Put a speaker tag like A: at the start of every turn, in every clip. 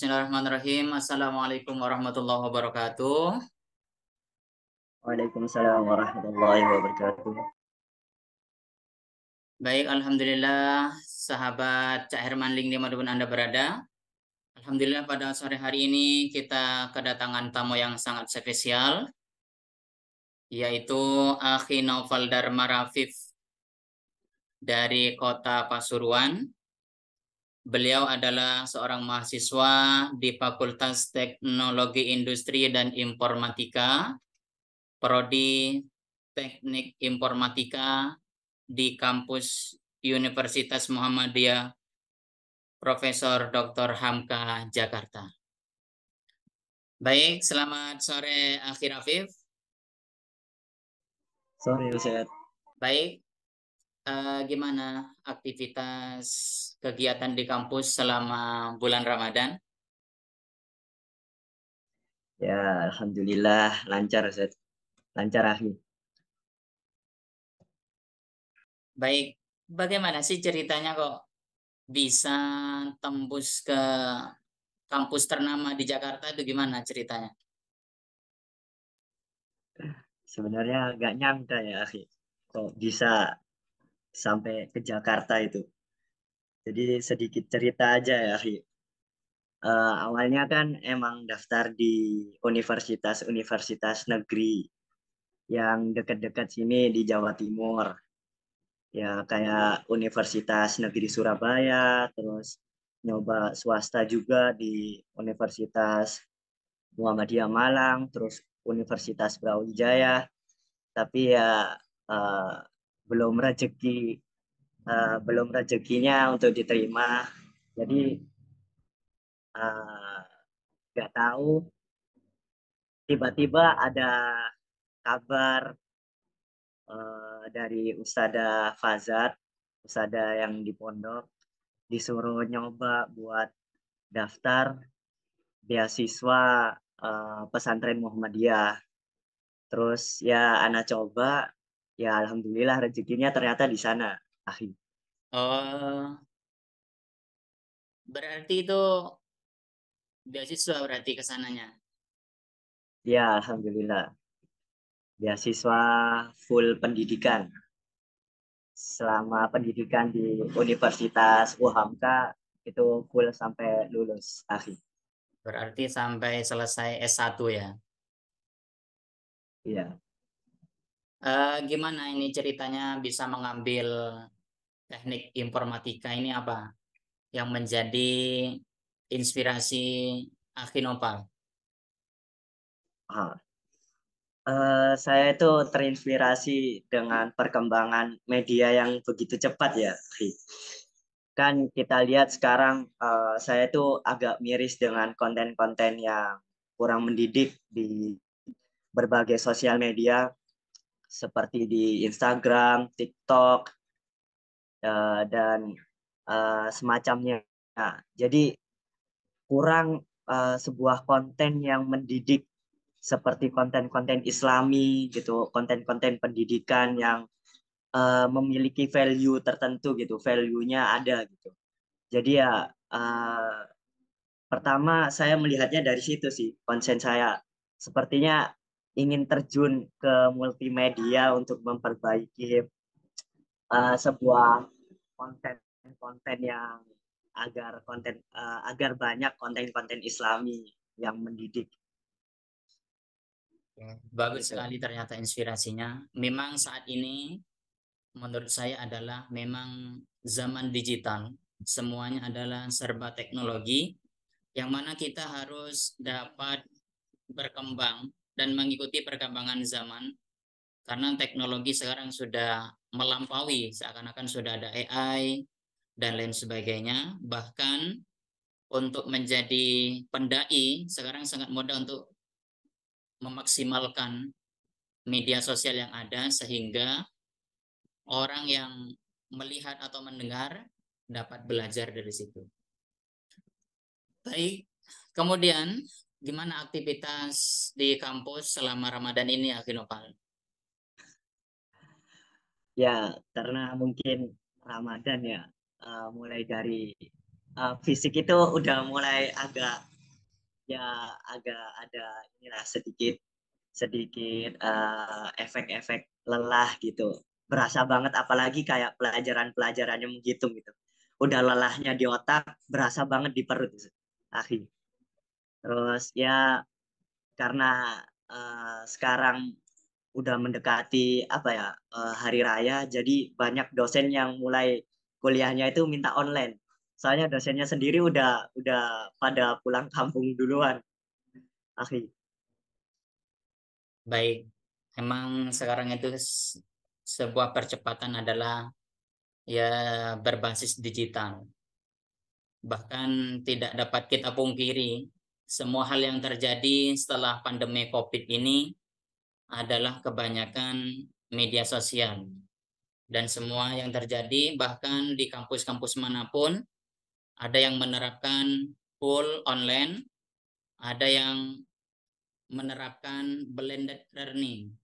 A: Bismillahirrahmanirrahim. Assalamualaikum warahmatullahi wabarakatuh.
B: Waalaikumsalam warahmatullahi wabarakatuh.
A: Baik, Alhamdulillah, sahabat Cak Hermanling dimanapun Anda berada. Alhamdulillah pada sore hari ini kita kedatangan tamu yang sangat spesial, yaitu Akhi Naufal Dharma Rafif dari Kota Pasuruan. Beliau adalah seorang mahasiswa di Fakultas Teknologi Industri dan Informatika, Prodi Teknik Informatika di kampus Universitas Muhammadiyah Profesor Dr. Hamka Jakarta. Baik, selamat sore Akhir Afif.
B: Sore Ustaz.
A: Baik, gimana aktivitas kegiatan di kampus selama bulan Ramadan?
B: Ya, alhamdulillah lancar Ustaz. Lancar akhir.
A: Baik, bagaimana sih ceritanya kok bisa tembus ke kampus ternama di Jakarta itu gimana ceritanya?
B: Sebenarnya agak nyangka ya akhir. Kok bisa sampai ke Jakarta itu. Jadi sedikit cerita aja ya akhir. Awalnya kan emang daftar di universitas-universitas negeri yang dekat-dekat sini di Jawa Timur. Ya kayak Universitas Negeri Surabaya, terus nyoba swasta juga di Universitas Muhammadiyah Malang, terus Universitas Brawijaya, tapi ya eh, belum belum rezekinya untuk diterima. Jadi eh, nggak tahu, tiba-tiba ada kabar dari Ustadzah Fazat, Ustadzah yang di pondok, disuruh nyoba buat daftar beasiswa pesantren Muhammadiyah. Terus ya anak coba, ya alhamdulillah rezekinya ternyata di sana. Akhir.
A: Oh, berarti itu beasiswa berarti ke sananya.
B: Ya alhamdulillah beasiswa full pendidikan. Selama pendidikan di Universitas UHAMKA itu full sampai lulus akhir.
A: Berarti sampai selesai S1 ya.
B: Iya.
A: Gimana ini ceritanya bisa mengambil teknik informatika ini apa yang menjadi inspirasi Akinopal?
B: Ah. Saya itu terinspirasi dengan perkembangan media yang begitu cepat ya. Akhir. Kan kita lihat sekarang saya itu agak miris dengan konten-konten yang kurang mendidik di berbagai sosial media seperti di Instagram, TikTok, dan semacamnya. Nah, jadi kurang sebuah konten yang mendidik seperti konten-konten Islami gitu, konten-konten pendidikan yang memiliki value tertentu gitu, value-nya ada gitu. Jadi ya pertama saya melihatnya dari situ sih, konsen saya sepertinya ingin terjun ke multimedia untuk memperbaiki sebuah konten-konten yang agar banyak konten-konten Islami yang mendidik
A: Bagus
B: gitu.
A: sekali ternyata inspirasinya. Memang saat ini menurut saya adalah memang zaman digital. Semuanya adalah serba teknologi yang mana kita harus dapat berkembang dan mengikuti perkembangan zaman karena teknologi sekarang sudah melampaui, seakan-akan sudah ada AI dan lain sebagainya. Bahkan untuk menjadi pendai sekarang sangat mudah untuk memaksimalkan media sosial yang ada sehingga orang yang melihat atau mendengar dapat belajar dari situ. Baik, kemudian gimana aktivitas di kampus selama Ramadan ini, Akinopal?
B: Ya, karena mungkin Ramadan ya, mulai dari fisik itu udah mulai agak ya agak ada inilah sedikit sedikit efek-efek lelah gitu. Berasa banget apalagi kayak pelajaran-pelajarannya menghitung gitu. Udah lelahnya di otak, berasa banget di perut. Akhir. Terus ya karena sekarang udah mendekati apa ya hari raya, jadi banyak dosen yang mulai kuliahnya itu minta online. Soalnya dosennya sendiri udah pada pulang kampung duluan. Akhir.
A: Baik, emang sekarang itu sebuah percepatan adalah ya berbasis digital. Bahkan tidak dapat kita pungkiri, semua hal yang terjadi setelah pandemi COVID ini adalah kebanyakan media sosial. Dan semua yang terjadi bahkan di kampus-kampus manapun, ada yang menerapkan full online, ada yang menerapkan blended learning,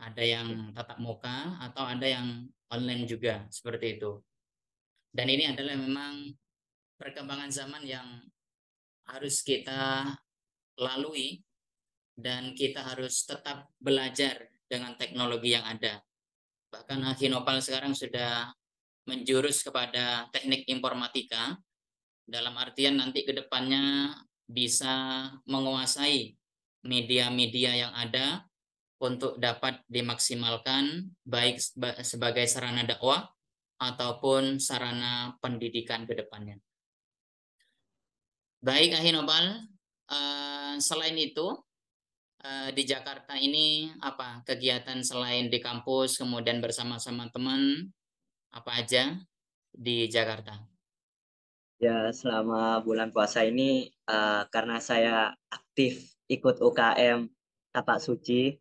A: ada yang tatap muka atau ada yang online juga, seperti itu. Dan ini adalah memang perkembangan zaman yang harus kita lalui dan kita harus tetap belajar dengan teknologi yang ada. Bahkan Akinopal sekarang sudah menjurus kepada teknik informatika dalam artian nanti ke depannya bisa menguasai media-media yang ada untuk dapat dimaksimalkan baik sebagai sarana dakwah ataupun sarana pendidikan ke depannya. Baik, Ahinobal, selain itu di Jakarta ini apa kegiatan selain di kampus kemudian bersama-sama teman apa aja di Jakarta?
B: Ya, selama bulan puasa ini karena saya aktif ikut UKM Tapak Suci,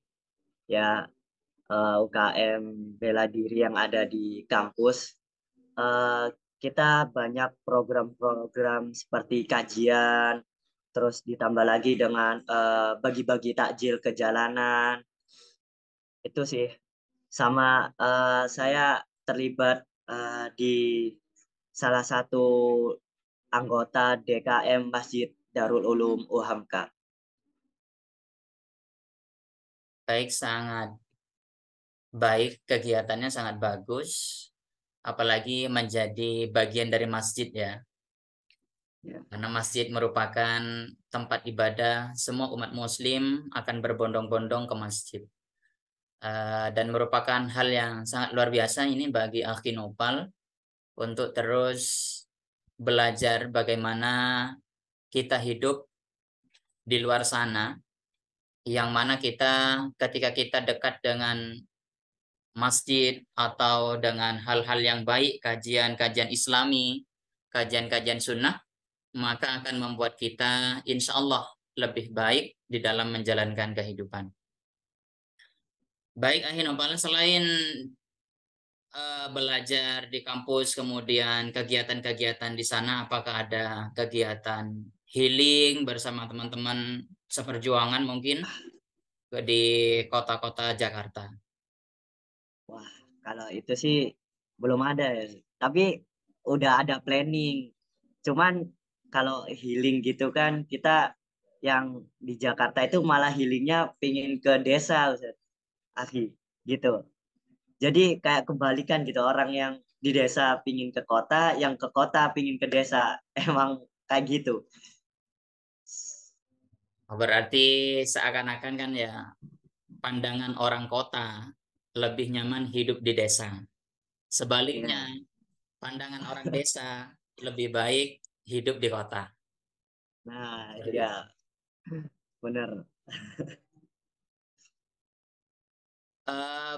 B: ya UKM bela diri yang ada di kampus. Eh, kita banyak program-program seperti kajian, terus ditambah lagi dengan bagi-bagi takjil ke jalanan. Itu sih. Sama saya terlibat di salah satu anggota DKM Masjid Darul Ulum UHAMKA.
A: Baik, sangat baik, kegiatannya sangat bagus, apalagi menjadi bagian dari masjid ya.
B: Ya.
A: Karena masjid merupakan tempat ibadah, semua umat muslim akan berbondong-bondong ke masjid. Dan merupakan hal yang sangat luar biasa ini bagi Akhi Nopal untuk terus belajar bagaimana kita hidup di luar sana, yang mana kita ketika kita dekat dengan masjid atau dengan hal-hal yang baik, kajian-kajian Islami, kajian-kajian sunnah, maka akan membuat kita insya Allah lebih baik di dalam menjalankan kehidupan. Baik, Ahinopal, selain belajar di kampus, kemudian kegiatan-kegiatan di sana, apakah ada kegiatan healing bersama teman-teman seperjuangan mungkin di kota-kota Jakarta?
B: Wah, kalau itu sih belum ada ya. Tapi udah ada planning. Cuman kalau healing gitu kan kita yang di Jakarta itu malah healingnya pingin ke desa, Ustaz. Akhi, gitu. Jadi kayak kebalikan gitu orang yang di desa pingin ke kota, yang ke kota pingin ke desa. Emang kayak gitu.
A: Berarti seakan-akan kan ya pandangan orang kota lebih nyaman hidup di desa. Sebaliknya,
B: Iya.
A: pandangan orang desa lebih baik hidup di kota.
B: Nah,
A: Seperti itu.
B: ya bener.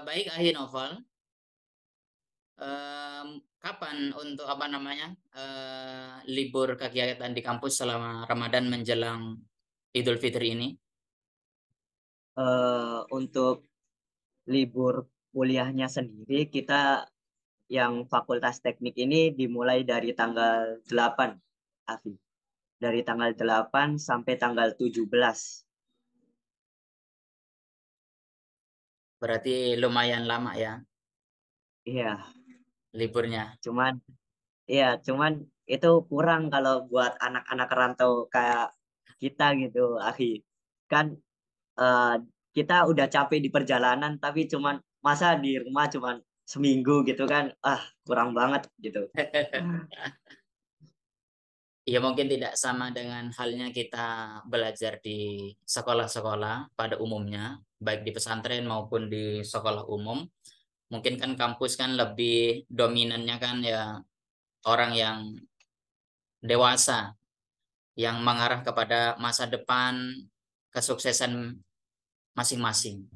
A: Baik, Ahi Novel. Kapan untuk apa namanya libur kegiatan di kampus selama Ramadan menjelang Idul Fitri ini?
B: Untuk libur kuliahnya sendiri kita yang Fakultas Teknik ini dimulai dari tanggal 8, Afi. Dari tanggal 8 sampai tanggal 17.
A: Berarti lumayan lama ya
B: Iya,
A: liburnya.
B: cuman itu kurang kalau buat anak-anak rantau kayak kita gitu, akhi. Kan eh, kita udah capek di perjalanan, tapi cuman masa di rumah cuman seminggu gitu kan, kurang banget gitu.
A: Ya mungkin tidak sama dengan halnya kita belajar di sekolah-sekolah pada umumnya, baik di pesantren maupun di sekolah umum. Mungkin kan kampus kan lebih dominannya kan ya orang yang dewasa, yang mengarah kepada masa depan kesuksesan masing-masing.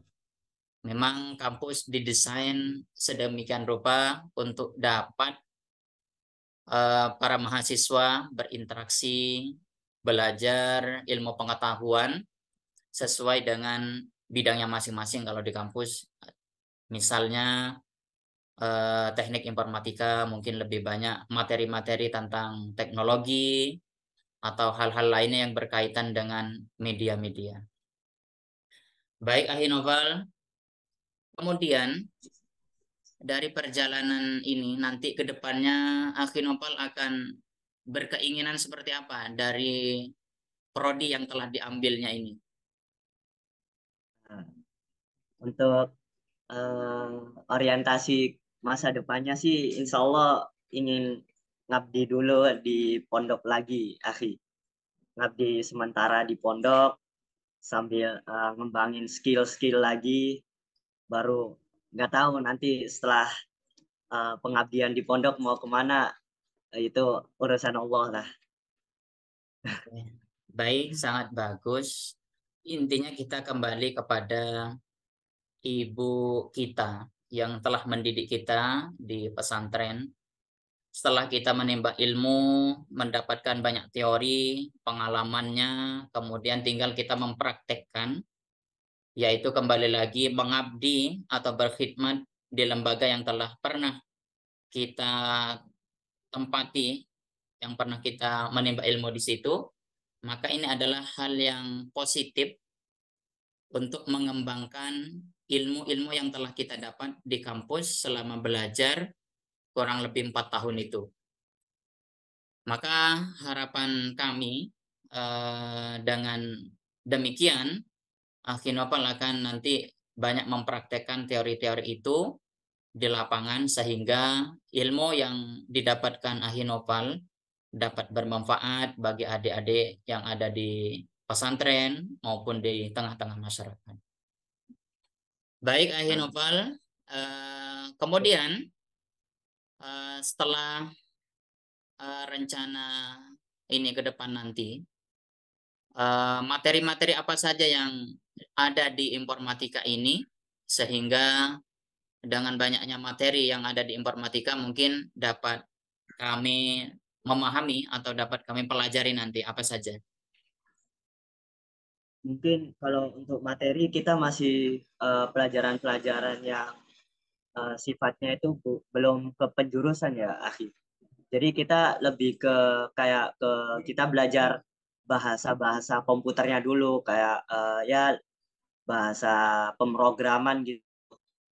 A: Memang kampus didesain sedemikian rupa untuk dapat para mahasiswa berinteraksi, belajar ilmu pengetahuan sesuai dengan bidangnya masing-masing. Kalau di kampus, misalnya teknik informatika, mungkin lebih banyak materi-materi tentang teknologi atau hal-hal lainnya yang berkaitan dengan media-media. Baik, Ahli Noval. Kemudian dari perjalanan ini nanti ke depannya Akhi Nopal akan berkeinginan seperti apa dari prodi yang telah diambilnya ini?
B: Nah, untuk eh, orientasi masa depannya sih, insya Allah ingin ngabdi dulu di pondok lagi, akhi. Ngabdi sementara di pondok sambil ngembangin skill-skill lagi, baru nggak tahu nanti setelah pengabdian di pondok mau kemana, itu urusan Allah lah.
A: Baik, sangat bagus. Intinya kita kembali kepada ibu kita yang telah mendidik kita di pesantren. Setelah kita menimba ilmu, mendapatkan banyak teori, pengalamannya, kemudian tinggal kita mempraktekkan, yaitu kembali lagi mengabdi atau berkhidmat di lembaga yang telah pernah kita tempati, yang pernah kita menimba ilmu di situ, maka ini adalah hal yang positif untuk mengembangkan ilmu-ilmu yang telah kita dapat di kampus selama belajar kurang lebih 4 tahun itu. Maka harapan kami dengan demikian, Kinopal akan nanti banyak mempraktekkan teori-teori itu di lapangan sehingga ilmu yang didapatkan Ahinopal dapat bermanfaat bagi adik-adik yang ada di pesantren maupun di tengah-tengah masyarakat. Baik Ahinopal, kemudian setelah rencana ini ke depan nanti, materi-materi apa saja yang ada di informatika ini sehingga dengan banyaknya materi yang ada di informatika mungkin dapat kami memahami atau dapat kami pelajari nanti apa saja.
B: Mungkin kalau untuk materi kita masih pelajaran-pelajaran yang sifatnya itu belum ke penjurusan ya, akhi. Jadi kita lebih ke kayak ke kita belajar bahasa-bahasa komputernya dulu, kayak ya bahasa pemrograman gitu.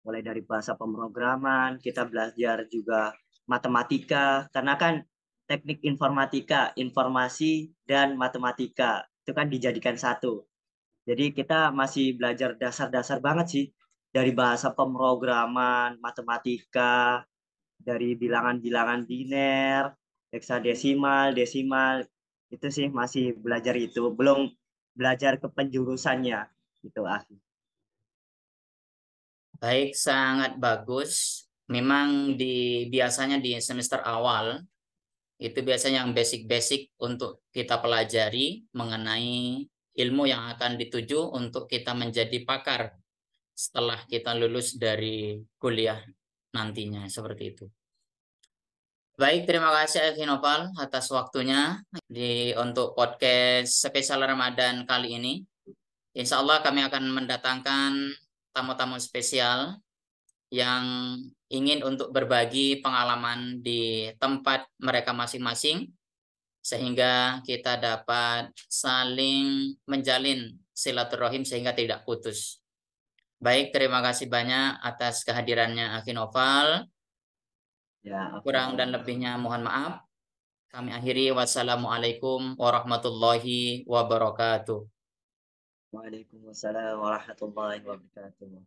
B: Mulai dari bahasa pemrograman, kita belajar juga matematika, karena kan teknik informatika, informasi dan matematika itu kan dijadikan satu. Jadi kita masih belajar dasar-dasar banget sih, dari bahasa pemrograman, matematika, dari bilangan-bilangan biner, heksadesimal, desimal, itu sih masih belajar itu, belum belajar ke penjurusannya gitu, akhi.
A: Baik, sangat bagus. Memang biasanya di semester awal itu biasanya yang basic-basic untuk kita pelajari mengenai ilmu yang akan dituju untuk kita menjadi pakar setelah kita lulus dari kuliah nantinya seperti itu. Baik, terima kasih Elvi Nopal atas waktunya untuk podcast spesial Ramadan kali ini. Insya Allah kami akan mendatangkan tamu-tamu spesial yang ingin untuk berbagi pengalaman di tempat mereka masing-masing sehingga kita dapat saling menjalin silaturahim sehingga tidak putus. Baik, terima kasih banyak atas kehadirannya Akhi Noval.
B: Ya, oke.
A: Kurang dan lebihnya mohon maaf. Kami akhiri, wassalamualaikum warahmatullahi wabarakatuh.
B: Waalaikumsalam warahmatullahi wabarakatuh.